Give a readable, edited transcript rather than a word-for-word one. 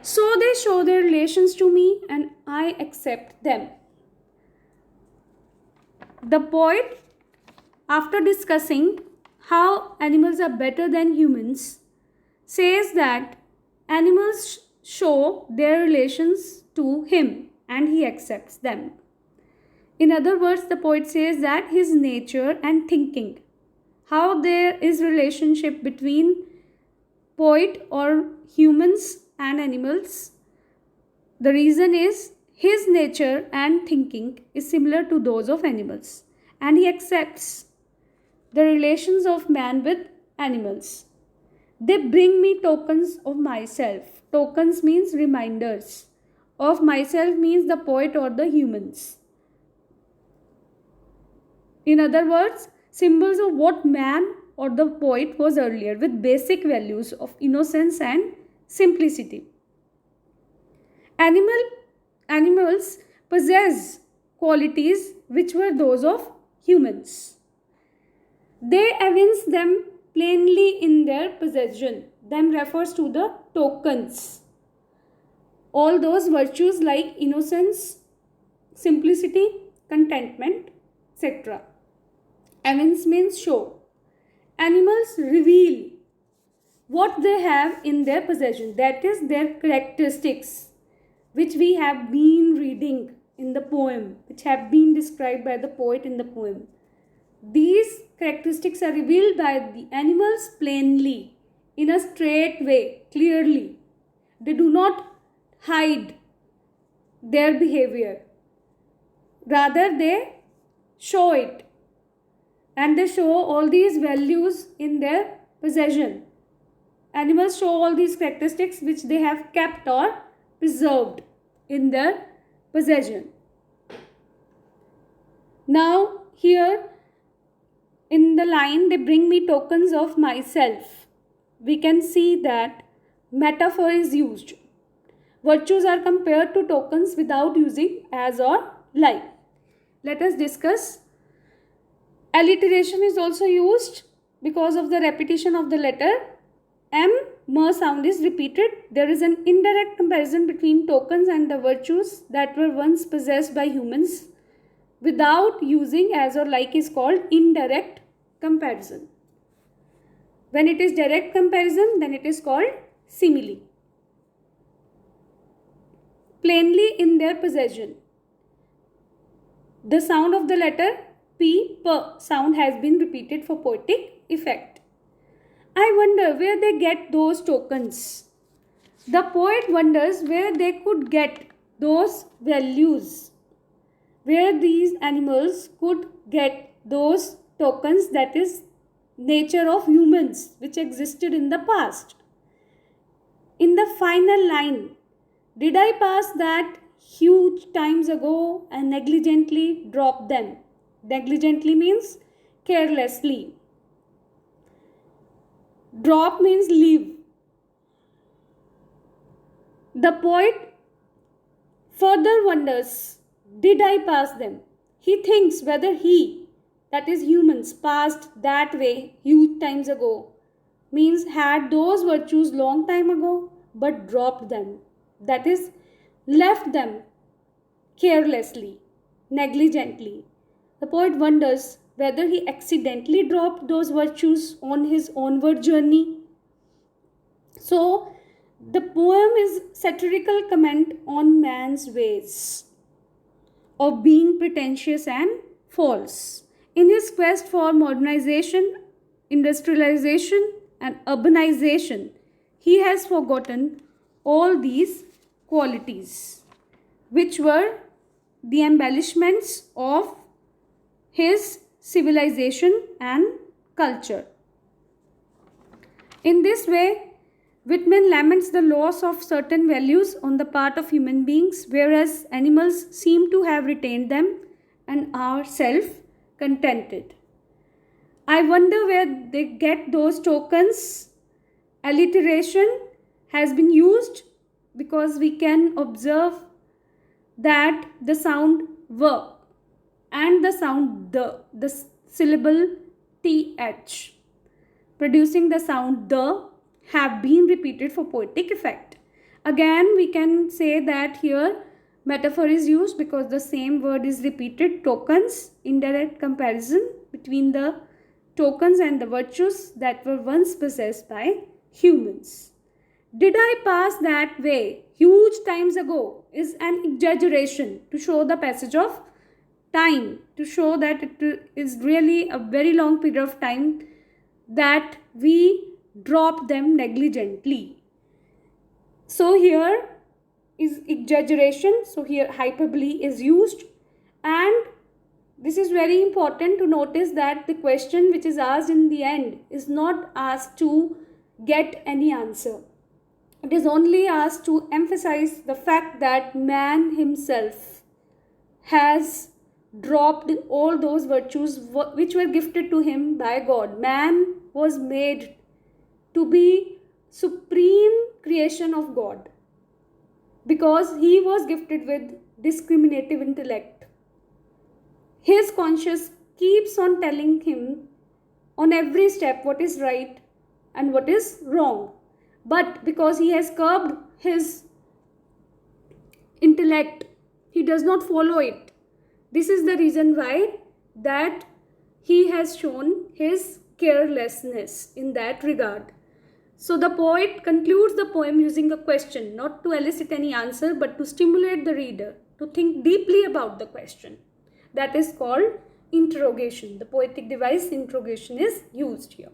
So they show their relations to me and I accept them. The poet, after discussing how animals are better than humans, says that animals show their relations to him and he accepts them. In other words, the poet says that his nature and thinking, how there is relationship between poet or humans and animals. The reason is his nature and thinking is similar to those of animals, and he accepts the relations of man with animals. They bring me tokens of myself. Tokens means reminders. Of myself means the poet or the humans. In other words, symbols of what man or the poet was earlier, with basic values of innocence and simplicity. Animals possess qualities which were those of humans. They evince them plainly in their possession. Them refers to the tokens. All those virtues like innocence, simplicity, contentment, etc. Evince means show. Animals reveal what they have in their possession, that is their characteristics, which we have been reading in the poem, which have been described by the poet in the poem. These characteristics are revealed by the animals plainly, in a straight way, clearly. They do not hide their behavior. Rather, they show it. And they show all these values in their possession. Animals show all these characteristics which they have kept or preserved in their possession. Now, here in the line, they bring me tokens of myself. We can see that metaphor is used. Virtues are compared to tokens without using as or like. Let us discuss. Alliteration is also used because of the repetition of the letter M sound is repeated. There is an indirect comparison between tokens and the virtues that were once possessed by humans without using as or like is called indirect comparison. When it is direct comparison, then it is called simile. Plainly in their possession. The sound of the letter P sound has been repeated for poetic effect. I wonder where they get those tokens. The poet wonders where they could get those values, where these animals could get those tokens, that is nature of humans which existed in the past. In the final line, did I pass that huge times ago and negligently drop them? Negligently means carelessly. Drop means leave. The poet further wonders, did I pass them? He thinks whether he, that is humans, passed that way huge times ago, means had those virtues long time ago but dropped them. That is, left them carelessly, negligently. The poet wonders whether he accidentally dropped those virtues on his onward journey. So, the poem is satirical comment on man's ways of being pretentious and false. In his quest for modernization, industrialization, and urbanization, he has forgotten all these qualities, which were the embellishments of his civilization and culture. In this way, Whitman laments the loss of certain values on the part of human beings, whereas animals seem to have retained them and are self-contented. I wonder where they get those tokens. Alliteration has been used because we can observe that the sound V and the sound the syllable th, producing the sound the, have been repeated for poetic effect. Again, we can say that here metaphor is used because the same word is repeated. Tokens, indirect comparison between the tokens and the virtues that were once possessed by humans. Did I pass that way huge times ago is an exaggeration to show the passage of time, to show that it is really a very long period of time that we drop them negligently. So here is exaggeration, so here hyperbole is used, and this is very important to notice that the question which is asked in the end is not asked to get any answer. It is only asked to emphasize the fact that man himself has dropped all those virtues which were gifted to him by God. Man was made to be supreme creation of God because he was gifted with discriminative intellect. His conscience keeps on telling him on every step what is right and what is wrong. But because he has curbed his intellect, he does not follow it. This is the reason why that he has shown his carelessness in that regard. So the poet concludes the poem using a question, not to elicit any answer, but to stimulate the reader to think deeply about the question. That is called interrogation. The poetic device interrogation is used here.